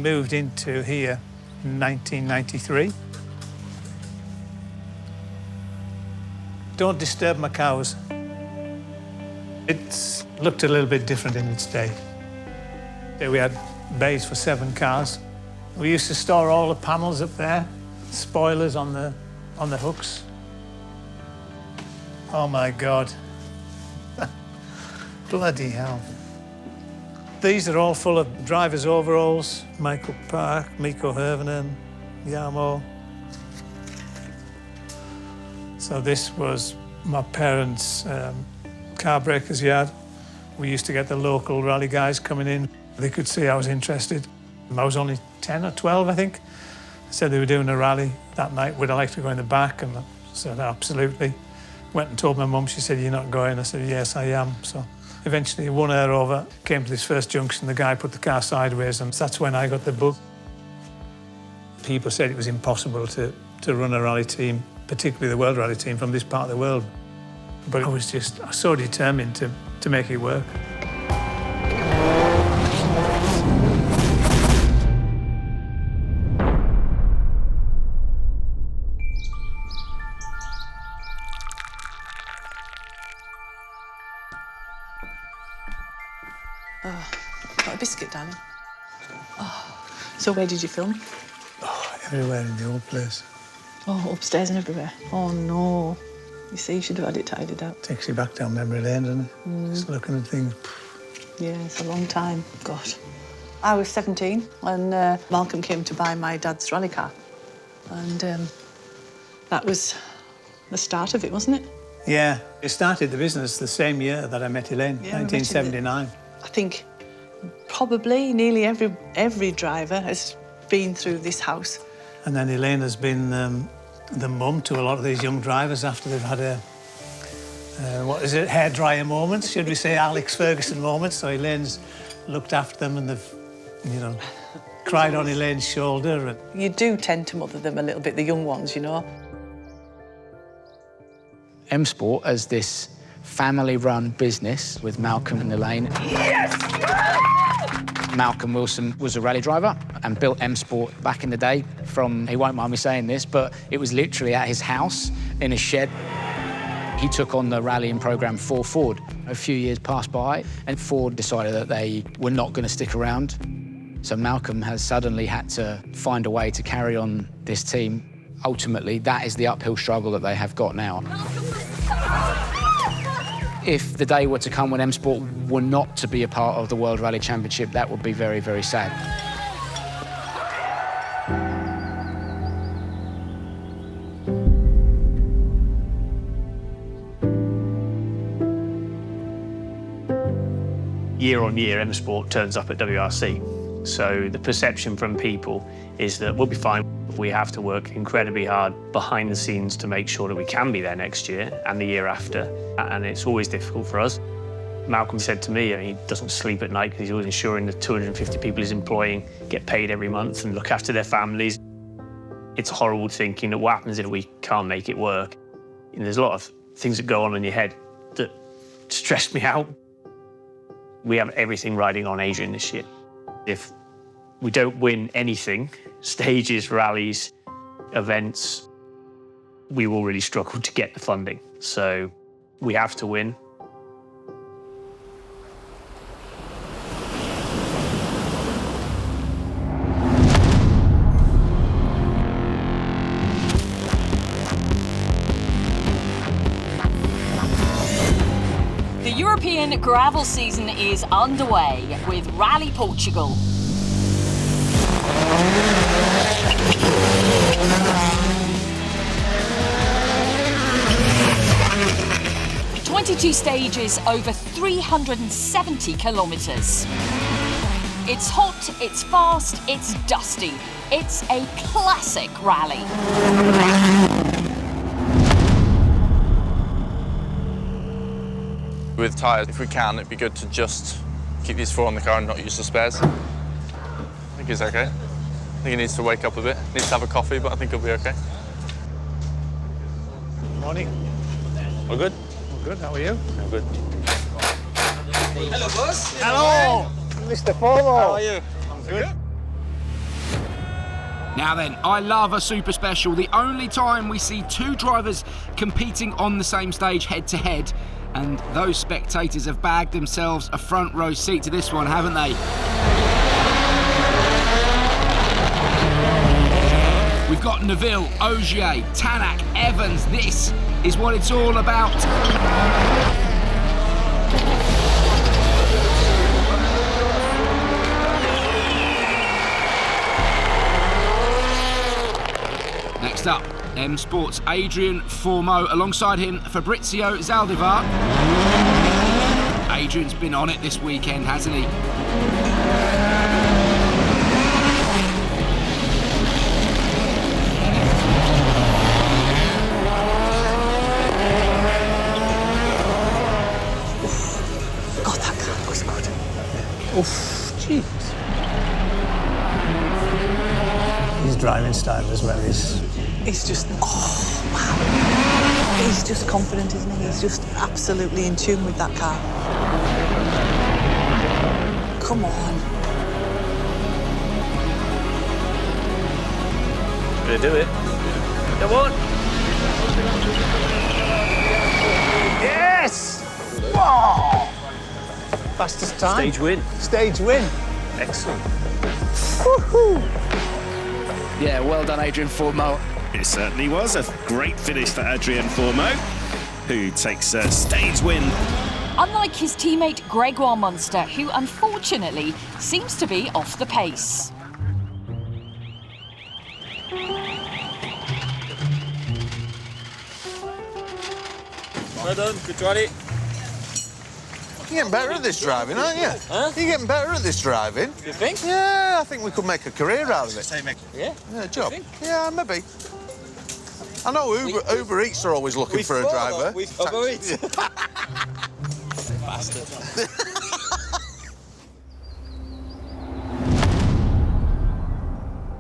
moved into here in 1993. Don't disturb my cows. It looked a little bit different in its day. We had bays for 7 cars. We used to store all the panels up there, spoilers on the hooks. Oh my God. Bloody hell. These are all full of driver's overalls. Michael Park, Mikko Hirvonen, Jarmo. So this was my parents' car breakers yard. We used to get the local rally guys coming in. They could see I was interested. I was only 10 or 12, I think. They said they were doing a rally that night. Would I like to go in the back? And I said, absolutely. Went and told my mum. She said, you're not going? I said, yes, I am. So eventually won her over, came to this first junction. The guy put the car sideways, and that's when I got the bug. People said it was impossible to run a rally team, particularly the World Rally team, from this part of the world. But I was just so determined to make it work. Oh, got a biscuit, darling. Oh, so where did you film? Oh, everywhere in the old place. Oh, upstairs and everywhere. Oh, no. You see, you should have had it tidied up. Takes you back down memory lane, doesn't it? Just looking at things. Yeah, it's a long time. God. I was 17 when Malcolm came to buy my dad's rally car. And that was the start of it, wasn't it? Yeah, it started the business the same year that I met Elaine, Yeah, 1979. I think probably nearly every driver has been through this house. And then Elaine has been the mum to a lot of these young drivers after they've had a, what is it, hairdryer moments, should we say, Alex Ferguson moments. So Elaine's looked after them and they've, you know, cried on Elaine's shoulder. And you do tend to mother them a little bit, the young ones, you know. M Sport as this family-run business with Malcolm and Elaine. Yes! Malcolm Wilson was a rally driver and built M Sport back in the day from, he won't mind me saying this, but it was literally at his house in a shed. He took on the rallying program for Ford. A few years passed by and Ford decided that they were not going to stick around. So Malcolm has suddenly had to find a way to carry on this team. Ultimately, that is the uphill struggle that they have got now. If the day were to come when M Sport were not to be a part of the World Rally Championship, that would be very, very sad. Year on year, M Sport turns up at WRC. So the perception from people is that we'll be fine. We have to work incredibly hard behind the scenes to make sure that we can be there next year and the year after. And it's always difficult for us. Malcolm said to me, he doesn't sleep at night because he's always ensuring the 250 people he's employing get paid every month and look after their families. It's horrible thinking that what happens if we can't make it work. And there's a lot of things that go on in your head that stress me out. We have everything riding on Adrien this year. If we don't win anything, stages, rallies, events, we will really struggle to get the funding. So we have to win. The European gravel season is underway with Rally Portugal. Stages over 370 kilometres. It's hot, it's fast, it's dusty. It's a classic rally. With tyres, if we can, it'd be good to just keep these 4 on the car and not use the spares. I think he's okay. I think he needs to wake up a bit. Needs to have a coffee, but I think he'll be okay. Morning. All good? Good, how are you? I'm good. Hello, boss. Hello, Mr. Formo. How are you? I'm good. Now then, I love a super special. The only time we see two drivers competing on the same stage head to head. And those spectators have bagged themselves a front row seat to this one, haven't they? We've got Neville, Ogier, Tanak, Evans. This is what it's all about. Next up, M Sport's Adrien Fourmeau, alongside him Fabrizio Zaldivar. Adrian's been on it this weekend, hasn't he? God, that car looks good. Oof, jeez. His driving style as well is... He's just, oh, wow. He's just confident, isn't he? He's just absolutely in tune with that car. Come on. Gonna do it. Come on. Yes! Wow! Fastest time. Stage win. Stage win. Excellent. Woohoo! Yeah, well done, Adrien Fourmeau. It certainly was a great finish for Adrien Fourmeau, who takes a stage win. Unlike his teammate Gregoire Munster, who unfortunately seems to be off the pace. Well done, good rally. You're getting better at this driving, aren't you? Huh? You're getting better at this driving. You think? Yeah, I think we could make a career out of it. Yeah? Yeah, job. think? Yeah, maybe. I know Uber Eats are always looking for a driver. With Uber Eats. Bastard.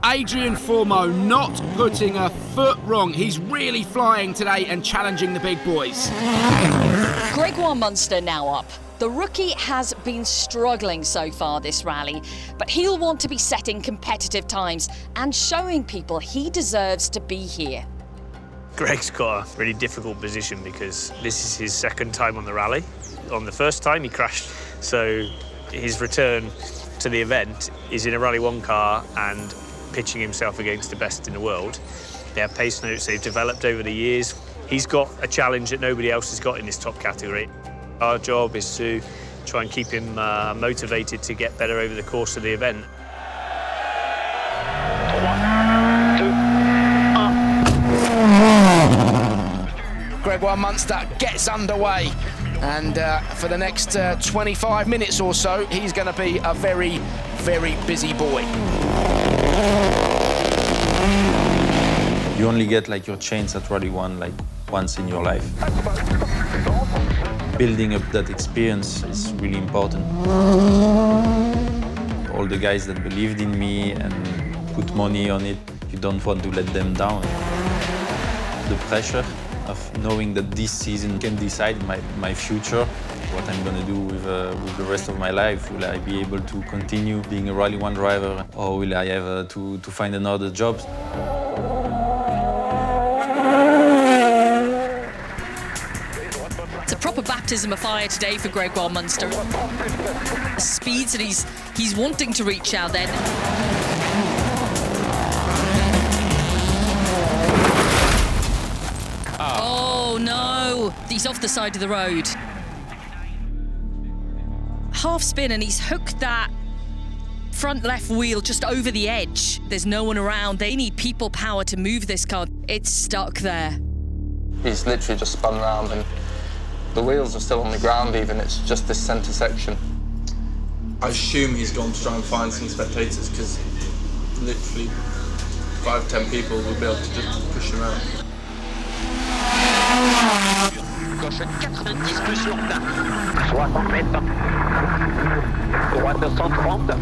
Adrien Fourmeau not putting a foot wrong. He's really flying today and challenging the big boys. Gregoire Munster now up. The rookie has been struggling so far this rally, but he'll want to be setting competitive times and showing people he deserves to be here. Greg's got a really difficult position because this is his second time on the rally. On the first time, he crashed. So his return to the event is in a Rally 1 car and pitching himself against the best in the world. They have pace notes they've developed over the years. He's got a challenge that nobody else has got in this top category. Our job is to try and keep him motivated to get better over the course of the event. 3, 2, 1. Gregoire Munster gets underway, and for the next 25 minutes or so, he's going to be a very, very busy boy. You only get like your chance at Rally 1 like once in your life. Building up that experience is really important. All the guys that believed in me and put money on it, you don't want to let them down. The pressure of knowing that this season can decide my future, what I'm gonna do with the rest of my life. Will I be able to continue being a Rally 1 driver, or will I have to find another job? It's a proper baptism of fire today for Gregoire Munster. The speeds that he's wanting to reach out then. Oh no, he's off the side of the road. Half spin and he's hooked that front left wheel just over the edge. There's no one around. They need people power to move this car. It's stuck there. He's literally just spun round and the wheels are still on the ground even, it's just this centre section. I assume he's gone to try and find some spectators because literally 5-10 people will be able to just push him out. Gauche 90 plus sur plat. 60 mètres. Droite 130.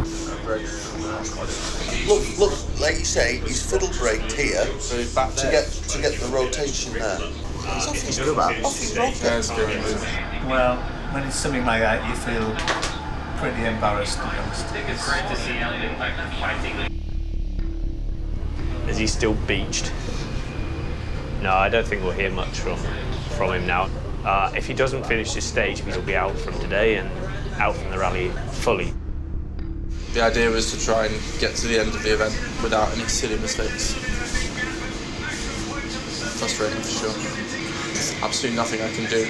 Look, like you say, he's fiddle braked here to get the rotation there. He's off his rocker. Well, when it's something like that, you feel pretty embarrassed, to be honest. Is he still beached? No, I don't think we'll hear much from him now. If he doesn't finish this stage, he'll be out from today and out from the rally fully. The idea was to try and get to the end of the event without any silly mistakes. Frustrating for sure. There's absolutely nothing I can do.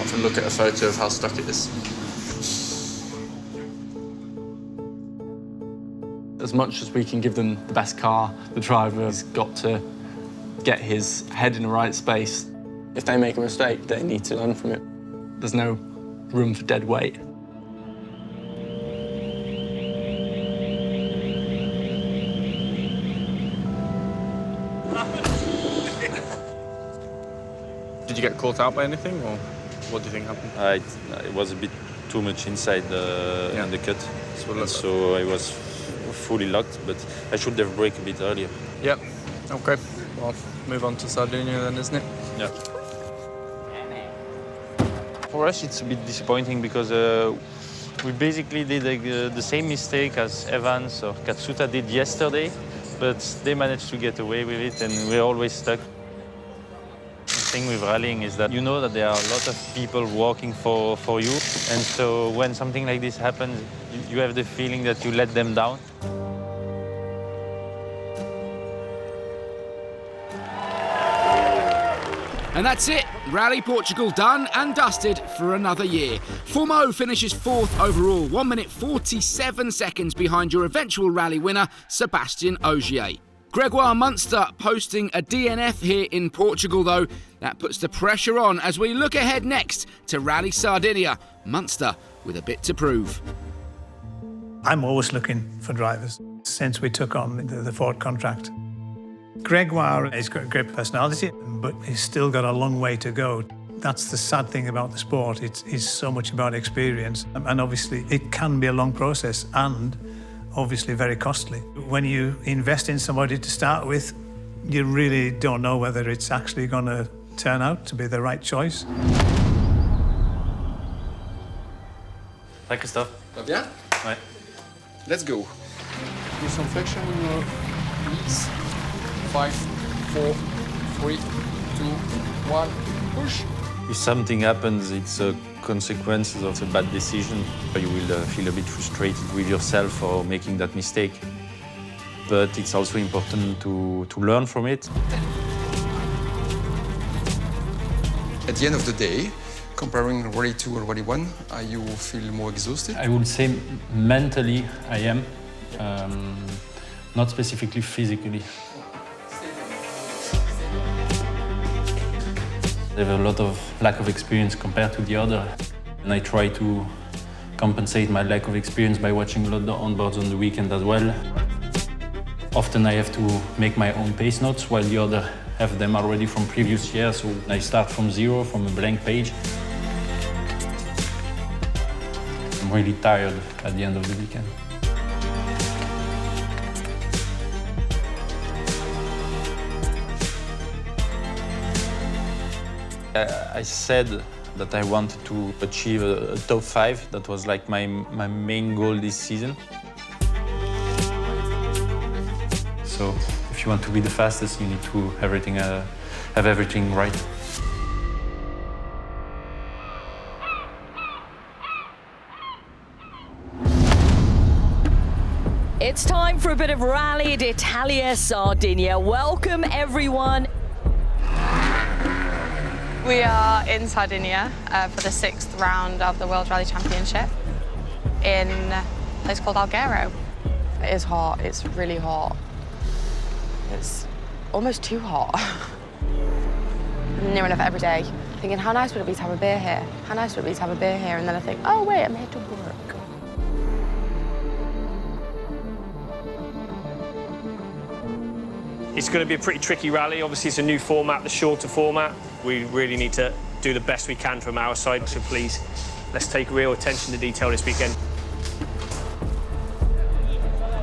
I can look at a photo of how stuck it is. As much as we can give them the best car, the driver's got to get his head in the right space. If they make a mistake, they need to learn from it. There's no room for dead weight. Did you get caught out by anything, or what do you think happened? It was a bit too much inside in the cut, so I was fully locked, but I should have braked a bit earlier. Yep. Okay. Well, move on to Sardinia then, isn't it? Yeah. For us, it's a bit disappointing because we basically did the same mistake as Evans or Katsuta did yesterday, but they managed to get away with it, and we're always stuck. The thing with rallying is that you know that there are a lot of people working for you, and so when something like this happens, you have the feeling that you let them down. And that's it. Rally Portugal done and dusted for another year. Formeau finishes 4th overall, 1 minute 47 seconds behind your eventual rally winner, Sébastien Ogier. Gregoire Munster posting a DNF here in Portugal, though. That puts the pressure on as we look ahead next to Rally Sardinia. Munster with a bit to prove. I'm always looking for drivers since we took on the Ford contract. Gregoire has got a great personality, but he's still got a long way to go. That's the sad thing about the sport. It's so much about experience. And obviously, it can be a long process and obviously very costly. When you invest in somebody to start with, you really don't know whether it's actually going to turn out to be the right choice. Thank you, Christophe. Va bien? Ouais. Let's go. Do some flexion in your knees. 5, 4, 3, 2, 1, push. If something happens, it's a consequence of a bad decision. You will feel a bit frustrated with yourself for making that mistake. But it's also important to learn from it. At the end of the day, comparing Rally 2 and Rally 1, you feel more exhausted? I would say mentally I am, not specifically physically. I have a lot of lack of experience compared to the other, and I try to compensate my lack of experience by watching a lot of the onboards on the weekend as well. Often I have to make my own pace notes, while the other have them already from previous years, so I start from zero, from a blank page. I'm really tired at the end of the weekend. I said that I wanted to achieve a top 5. That was like my main goal this season. So if you want to be the fastest, you need to have everything right. It's time for a bit of Rally d'Italia Sardinia. Welcome, everyone. We are in Sardinia for the 6th round of the World Rally Championship in a place called Alghero. It is hot, it's really hot. It's almost too hot. I'm near enough every day, thinking how nice would it be to have a beer here? How nice would it be to have a beer here? And then I think, oh wait, I'm here to work. It's going to be a pretty tricky rally. Obviously, it's a new format, the shorter format. We really need to do the best we can from our side. So please, let's take real attention to detail this weekend.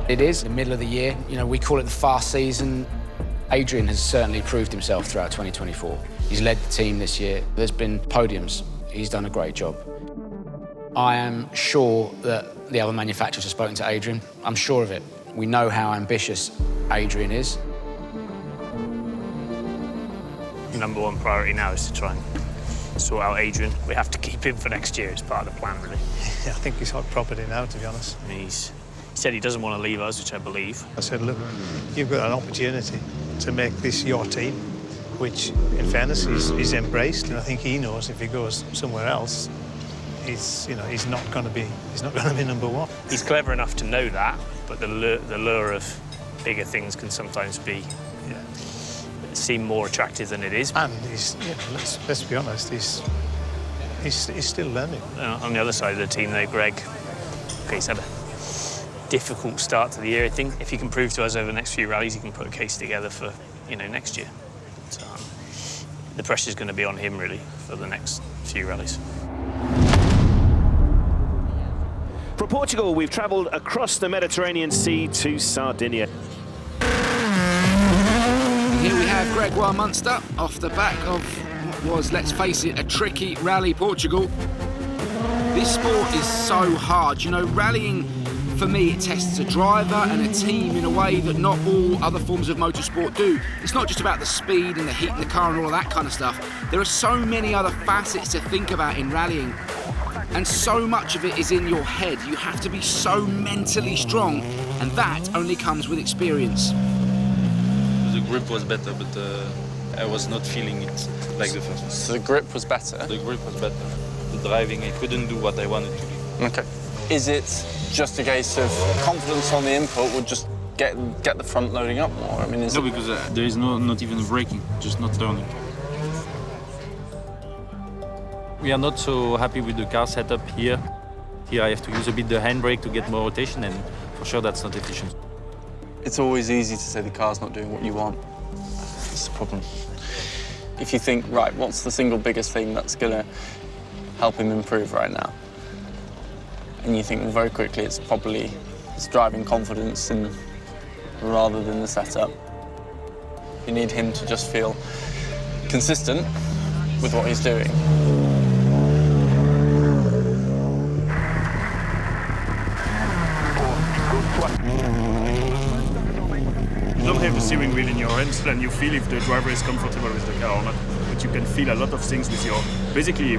It is the middle of the year. You know, we call it the fast season. Adrien has certainly proved himself throughout 2024. He's led the team this year. There's been podiums. He's done a great job. I am sure that the other manufacturers have spoken to Adrien. I'm sure of it. We know how ambitious Adrien is. Number one priority now is to try and sort out Adrien. We have to keep him for next year. It's part of the plan, really. Yeah, I think he's hot property now, to be honest. And he said he doesn't want to leave us, which I believe. I said, look, you've got an opportunity to make this your team, which, in fairness, he's embraced. And I think he knows if he goes somewhere else, he's not going to be number one. He's clever enough to know that, but the lure of bigger things can sometimes seem more attractive than it is. And let's be honest, he's still learning. On the other side of the team, though, Greg, he's had a difficult start to the year. I think if he can prove to us over the next few rallies, he can put a case together for next year. So, the pressure's going to be on him really for the next few rallies. From Portugal, we've travelled across the Mediterranean Sea to Sardinia. Here we have Gregoire Munster off the back of what was, let's face it, a tricky rally Portugal. This sport is so hard. You know, rallying, for me, it tests a driver and a team in a way that not all other forms of motorsport do. It's not just about the speed and the heat in the car and all of that kind of stuff. There are so many other facets to think about in rallying, and so much of it is in your head. You have to be so mentally strong, and that only comes with experience. The grip was better, but I was not feeling it like the first one. So the grip was better? The grip was better. The driving, I couldn't do what I wanted to do. Okay. Is it just a case of confidence on the input would just get the front loading up more? I mean, no, because there is not even braking, just not turning. We are not so happy with the car setup here. Here I have to use a bit the handbrake to get more rotation, and for sure that's not efficient. It's always easy to say the car's not doing what you want. That's the problem. If you think, right, what's the single biggest thing that's going to help him improve right now? And you think, well, very quickly, it's probably his driving confidence rather than the setup. You need him to just feel consistent with what he's doing. You don't have the steering wheel in your hands, and you feel if the driver is comfortable with the car or not. But you can feel a lot of things with your, basically,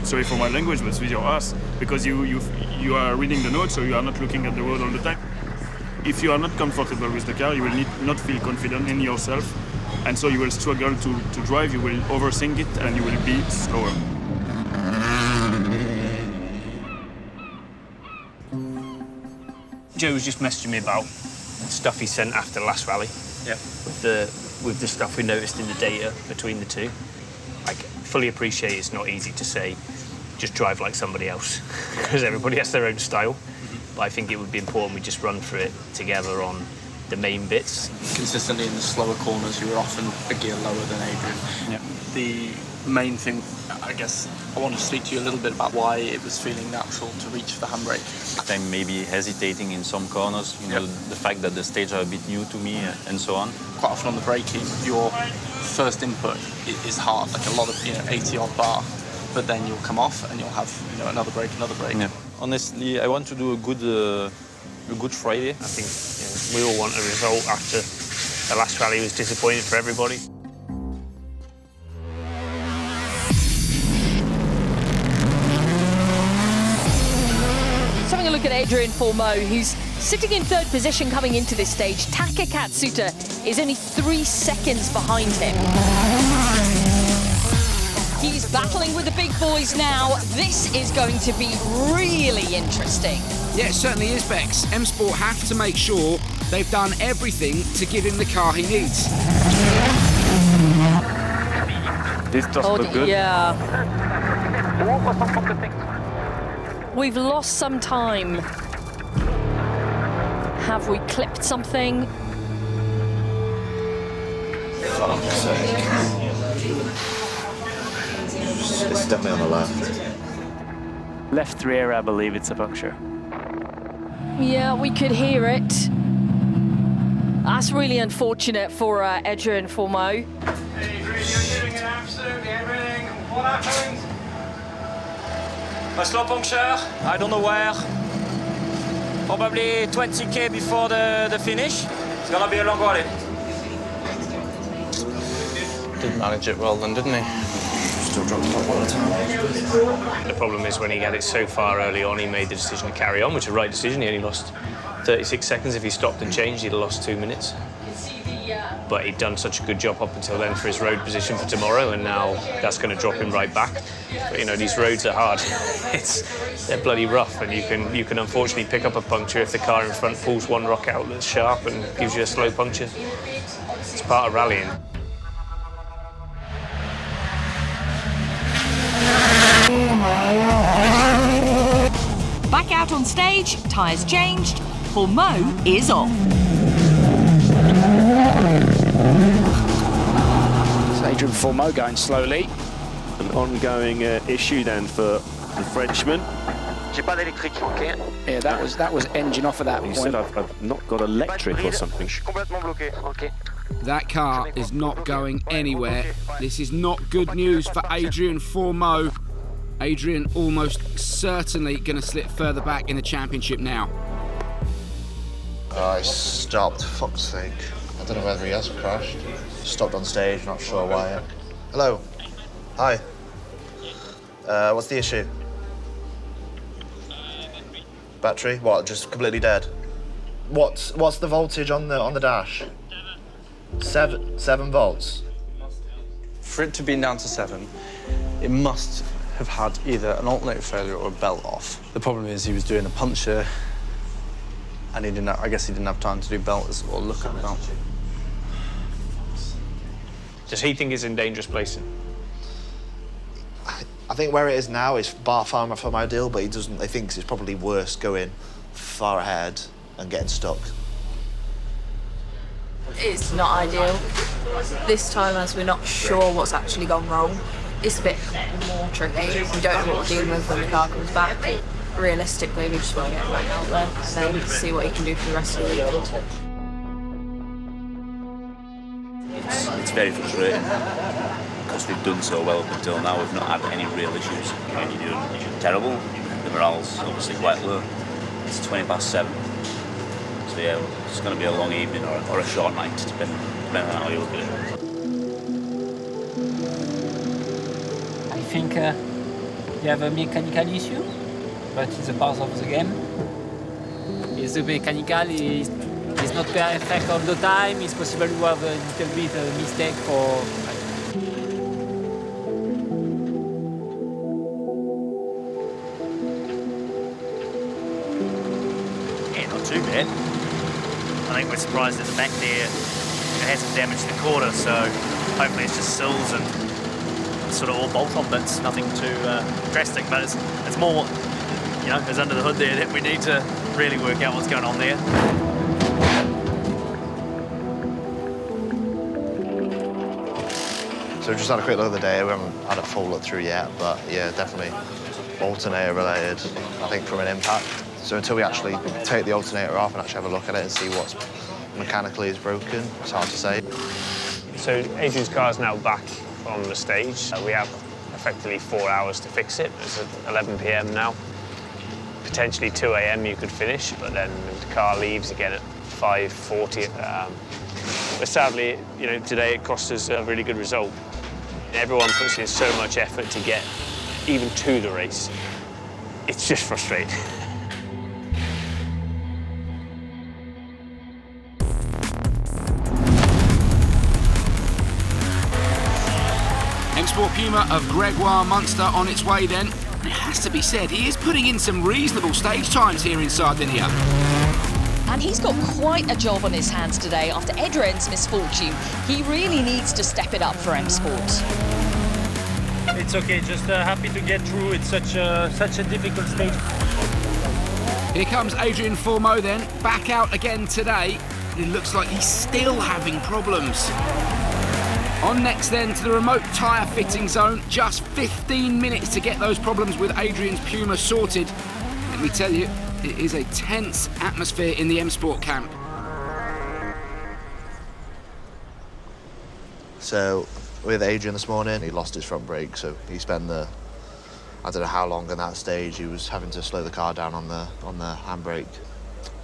sorry for my language, but with your ass, because you are reading the notes, so you are not looking at the road all the time. If you are not comfortable with the car, you will not feel confident in yourself, and so you will struggle to drive, you will overthink it, and you will be slower. Joe was just messaging me about stuff he sent after the last rally. Yeah. With the stuff we noticed in the data between the two. I fully appreciate it's not easy to say, just drive like somebody else, because everybody has their own style. But I think it would be important we just run through it together on the main bits. Consistently in the slower corners, you were often a gear lower than Adrien. Yeah. The main thing, I guess, I want to speak to you a little bit about why it was feeling natural to reach the handbrake. I'm maybe hesitating in some corners, you know, the fact that the stages are a bit new to me and so on. Quite often on the braking, your first input is hard, like a lot of, 80-odd bar, but then you'll come off and you'll have, another brake. Yeah. Honestly, I want to do a good Friday. I think we all want a result after the last rally was disappointing for everybody. Having a look at Adrien Fourmeau, who's sitting in third position coming into this stage. Taka Katsuta is only 3 seconds behind him. He's battling with the big boys now. This is going to be really interesting. Yeah, it certainly is, Bex. M Sport have to make sure they've done everything to give him the car he needs. This doesn't look good. Yeah. We've lost some time. Have we clipped something? It's definitely on the left. Left rear, I believe it's a puncture. Yeah, we could hear it. That's really unfortunate for Adrien Fourmeau. Adrien, you're giving it absolutely everything. What happened? A slow puncture, I don't know where. Probably 20k before the finish. It's gonna be a long rally. Did manage it well then, didn't he? Still dropped top all the time. The problem is when he had it so far early on, he made the decision to carry on, which is the right decision. He only lost 36 seconds. If he stopped and changed, he'd have lost 2 minutes. But he'd done such a good job up until then for his road position for tomorrow, and now that's going to drop him right back. But, you know, these roads are hard. They're bloody rough, and you can unfortunately pick up a puncture if the car in front pulls one rock out that's sharp and gives you a slow puncture. It's part of rallying. Back out on stage, tyres changed, Fourmeau is off. So Adrien Fourmeau going slowly. An ongoing issue then for the Frenchman. Yeah, that was engine off at that point. He said, I've not got electric or something. That car is not going anywhere. This is not good news for Adrien Fourmeau. Adrien almost certainly going to slip further back in the championship now. I stopped, fuck's sake. I don't know whether he has crashed. Stopped on stage, not sure why. Hello. Hi. What's the issue? Battery? What, just completely dead? What's the voltage on the dash? 7 volts. For it to be down to 7, it must have had either an alternator failure or a belt off. The problem is he was doing a puncture and I guess he didn't have time to do belts or look at the belt. Does he think he's in dangerous place? I think where it is now is far from ideal, but he thinks it's probably worse going far ahead and getting stuck. It's not ideal. This time, as we're not sure what's actually gone wrong, it's a bit more tricky. We don't know what we're dealing with when the car comes back. Realistically, we just want to get him back out there and then see what he can do for the rest of the weekend. It's very frustrating because they've done so well up until now. We've not had any real issues. You're doing terrible. The morale's obviously quite low. It's 7:20. So yeah, it's going to be a long evening or a short night, depending on how you look at it. I think you have a mechanical issue, but it's a part of the game. It's the mechanical is not perfect all the time. It's possible to have a little bit of mistake for. Yeah, not too bad. I think we're surprised at the back there. It hasn't damaged the quarter, so hopefully it's just sills and sort of all bolt-on bits, nothing too drastic, but it's more, you know, it's under the hood there that we need to really work out what's going on there. So we just had a quick look at the data. We haven't had a full look through yet, but yeah, definitely alternator related, I think, from an impact. So until we actually take the alternator off and actually have a look at it and see what's mechanically is broken, it's hard to say. So Adrien's car's now back on the stage. We have effectively 4 hours to fix it. It's at 11 p.m. now. Potentially 2 a.m. you could finish, but then the car leaves again at 5:40. But sadly, you know, today it cost us a really good result. Everyone puts in so much effort to get even to the race. It's just frustrating. M-Sport Puma of Gregoire Munster on its way then. It has to be said, he is putting in some reasonable stage times here in Sardinia. And he's got quite a job on his hands today after Adrien's misfortune. He really needs to step it up for M-Sport. It's okay, just happy to get through. It's such a difficult stage. Here comes Adrien Fourmeau then, back out again today. It looks like he's still having problems. On next then to the remote tyre fitting zone. Just 15 minutes to get those problems with Adrien's Puma sorted. Let me tell you, it is a tense atmosphere in the M-Sport camp. So with Adrien this morning, he lost his front brake, so he spent I don't know how long on that stage. He was having to slow the car down on the handbrake.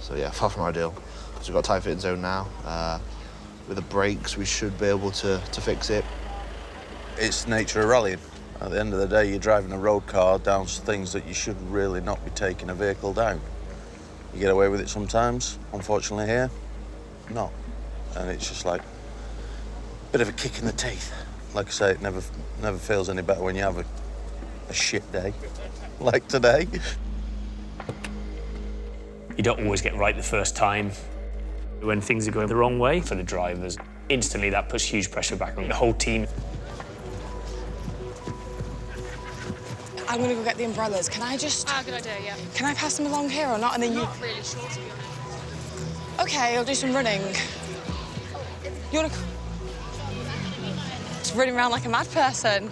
So yeah, far from ideal. So we've got a tyre fitting zone now. With the brakes, we should be able to fix it. It's the nature of rallying. At the end of the day, you're driving a road car down things that you should really not be taking a vehicle down. You get away with it sometimes, unfortunately here, not. And it's just like a bit of a kick in the teeth. Like I say, it never feels any better when you have a shit day, like today. You don't always get right the first time. When things are going the wrong way for the drivers, instantly that puts huge pressure back on the whole team. I'm gonna go get the umbrellas. Can I just... Ah, good idea, yeah. Can I pass them along here or not? And then you... Not really sure, to be honest. Okay, I'll do some running. You wanna... Just running around like a mad person.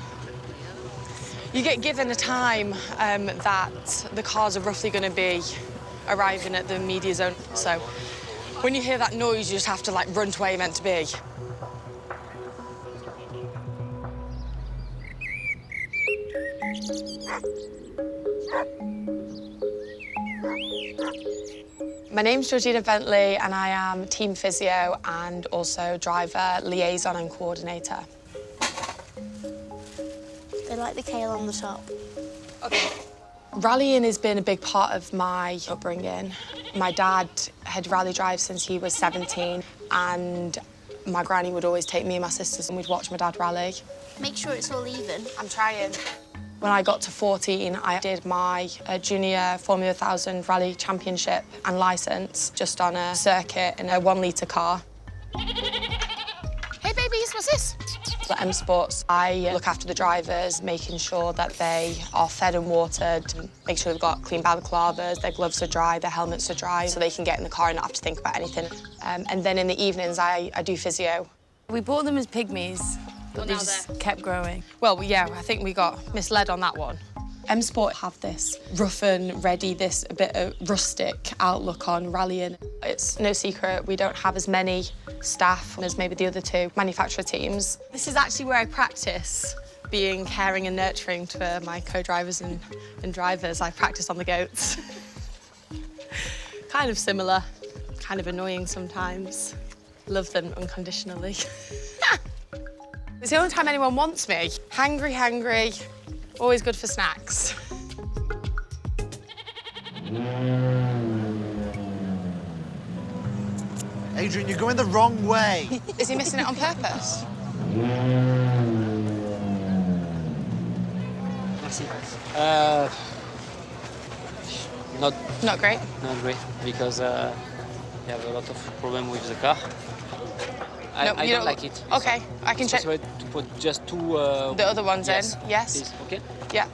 You get given a time that the cars are roughly gonna be arriving at the media zone. So when you hear that noise, you just have to, like, run to where you're meant to be. My name's Georgina Bentley and I am team physio and also driver, liaison and coordinator. They like the kale on the top. Okay. Rallying has been a big part of my upbringing. My dad had rally drive since he was 17 and my granny would always take me and my sisters and we'd watch my dad rally. Make sure it's all even. I'm trying. When I got to 14, I did my junior Formula 1000 Rally Championship and licence just on a circuit in a 1-litre car. Hey, babies, what's this? At M Sports, I look after the drivers, making sure that they are fed and watered, make sure they've got clean balaclavas, their gloves are dry, their helmets are dry, so they can get in the car and not have to think about anything. And then in the evenings, I do physio. We bought them as pygmies, but they just kept growing. Well, yeah, I think we got misled on that one. M Sport have this rough and ready, this a bit of rustic outlook on rallying. It's no secret we don't have as many staff as maybe the other two manufacturer teams. This is actually where I practice being caring and nurturing to my co-drivers and drivers. I practice on the goats. Kind of similar, kind of annoying sometimes. Love them unconditionally. It's the only time anyone wants me. Hangry, hangry. Always good for snacks. Adrien, you're going the wrong way. Is he missing it on purpose? Not great. Not great because you have a lot of problem with the car. I don't like it. Okay, I can check. To put just two. The other ones yes, in. Yes. Please. Okay. Yeah.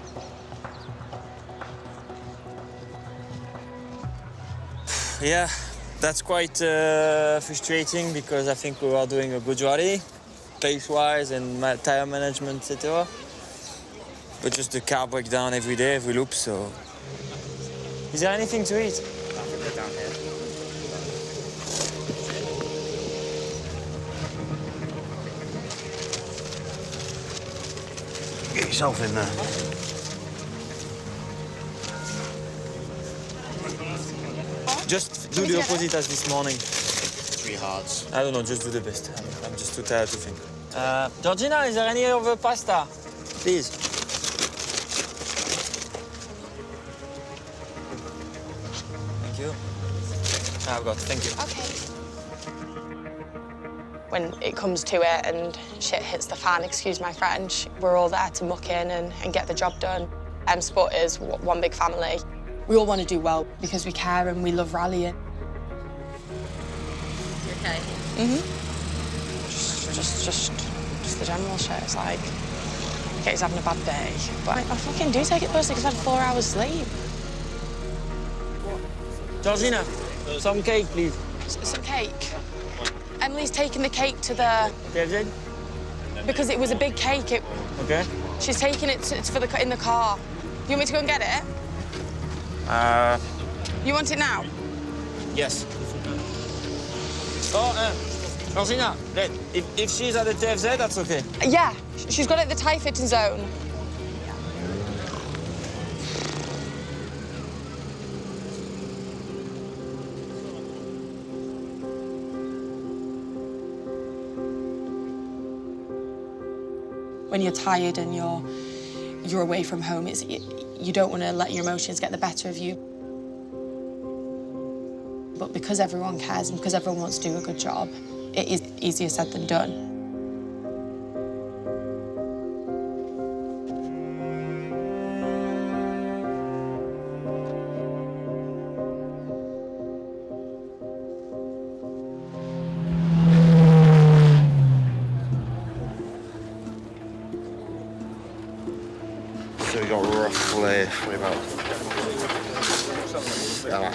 Yeah, that's quite frustrating because I think we are doing a good rally, pace-wise and tire management, etc. But just the car breaks down every day, every loop. So, is there anything to eat? Down here. Get yourself in there. Just do the opposite as this morning. 3 hearts. I don't know, just do the best. I'm just too tired to think. Georgina, is there any other pasta? Please. Thank you. I've got, thank you. Okay. When it comes to it and shit hits the fan, excuse my French, we're all there to muck in and get the job done. M Sport is one big family. We all want to do well because we care and we love rallying. You okay? Just the general shit. It's like, okay, he's having a bad day, but I fucking do take it personally because I've had 4 hours sleep. Georgina, some cake, please. Some cake. Emily's taking the cake to the... KFZ? Because it was a big cake. Okay. She's taking it in the car. You want me to go and get it? You want it now? Yes. Oh, Georgina, if she's at the TFZ, that's okay. Yeah, she's got it at the tyre fitting zone. when you're tired and you're away from home, you don't want to let your emotions get the better of you. But because everyone cares and because everyone wants to do a good job, it is easier said than done. So we got roughly about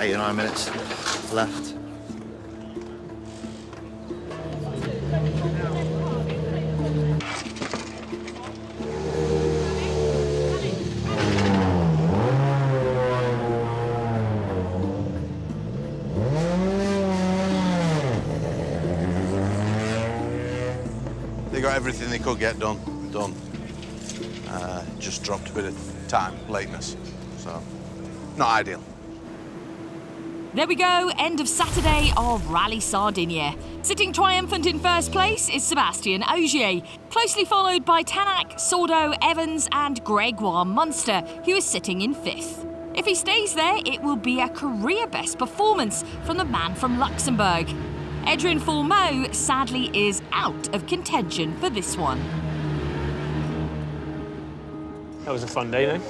8 or 9 minutes left. They got everything they could get done. Just dropped a bit of time, lateness. So, not ideal. There we go, end of Saturday of Rally Sardinia. Sitting triumphant in first place is Sébastien Ogier, closely followed by Tanak, Sordo, Evans and Grégoire Munster, who is sitting in fifth. If he stays there, it will be a career-best performance from the man from Luxembourg. Adrien Fourmeau, sadly, is out of contention for this one. That was a fun day, though.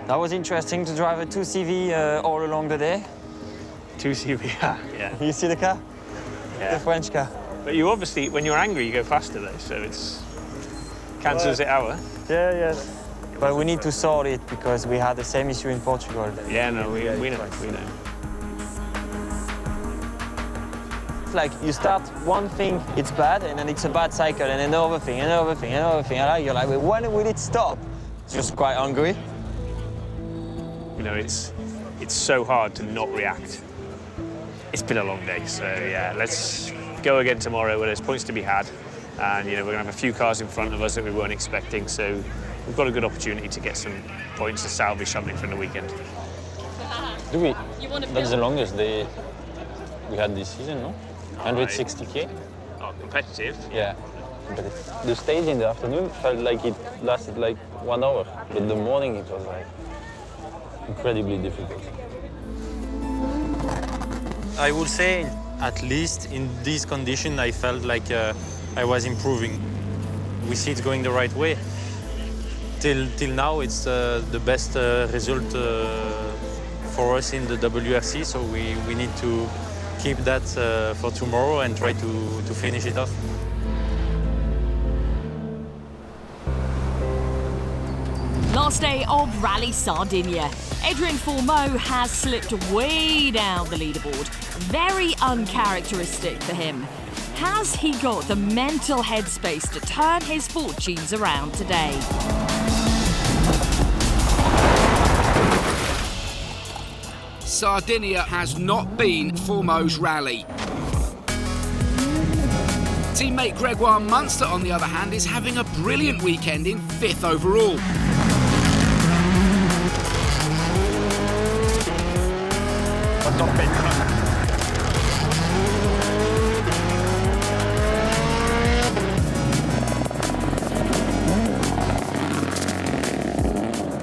That was interesting to drive a 2CV all along the day. 2CV, yeah. You see the car? Yeah. The French car. But you obviously, when you're angry, you go faster, though, so it's cancels it out. Yeah. But we need to sort it because we had the same issue in Portugal. Yeah, no, we know. It's like you start one thing, it's bad, and then it's a bad cycle, and another thing. And you're like, when will it stop? Just quite hungry. You know, it's so hard to not react. It's been a long day, so yeah, let's go again tomorrow where there's points to be had. And, you know, we're going to have a few cars in front of us that we weren't expecting, so we've got a good opportunity to get some points to salvage something from the weekend. That's the longest day we had this season, no? 160K? Oh, competitive? Yeah. But the stage in the afternoon felt like it lasted like 1 hour, but in the morning it was like incredibly difficult. I would say, at least in this condition, I felt like I was improving. We see it going the right way. Till now, it's the best result for us in the WRC, so we need to keep that for tomorrow and try to finish it off. Last day of Rally Sardinia. Adrien Fourmeau has slipped way down the leaderboard. Very uncharacteristic for him. Has he got the mental headspace to turn his fortunes around today? Sardinia has not been Fourmeau's rally. Teammate Gregoire Munster, on the other hand, is having a brilliant weekend in 5th overall.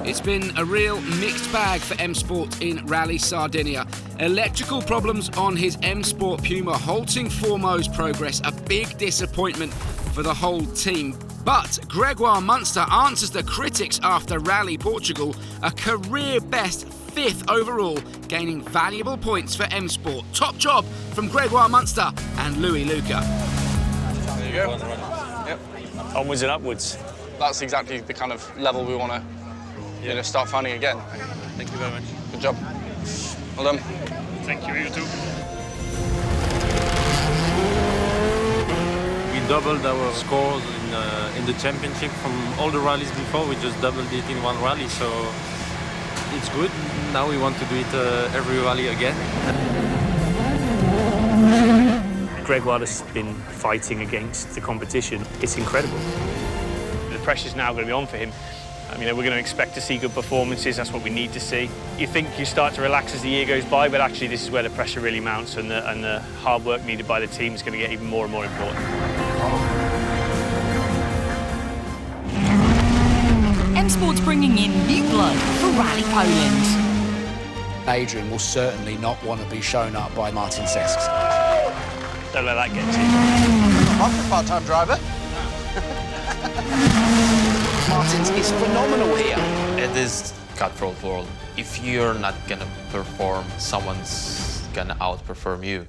It's been a real mixed bag for M Sport in Rally Sardinia. Electrical problems on his M Sport Puma halting Fourmeau's progress, a big disappointment for the whole team. But Gregoire Munster answers the critics after Rally Portugal, a career best 5th overall, gaining valuable points for M Sport. Top job from Gregoire Munster and Louis Luca. There you go. Yep. Onwards and upwards. That's exactly the kind of level we want to start finding again. Thank you very much. Good job. Well done. Thank you, you too. We doubled our scores in the championship from all the rallies before. We just doubled it in one rally, so it's good. Now we want to do it every rally again. Gregoire has been fighting against the competition. It's incredible. The pressure's now going to be on for him. I mean, we're going to expect to see good performances. That's what we need to see. You think you start to relax as the year goes by, but actually this is where the pressure really mounts, and the hard work needed by the team is going to get even more and more important. Rally Poland. Adrien will certainly not want to be shown up by Martin Sesks. Don't let that get to I'm a part-time driver. Martins is phenomenal here. It is cutthroat world. If you're not gonna perform, someone's gonna outperform you.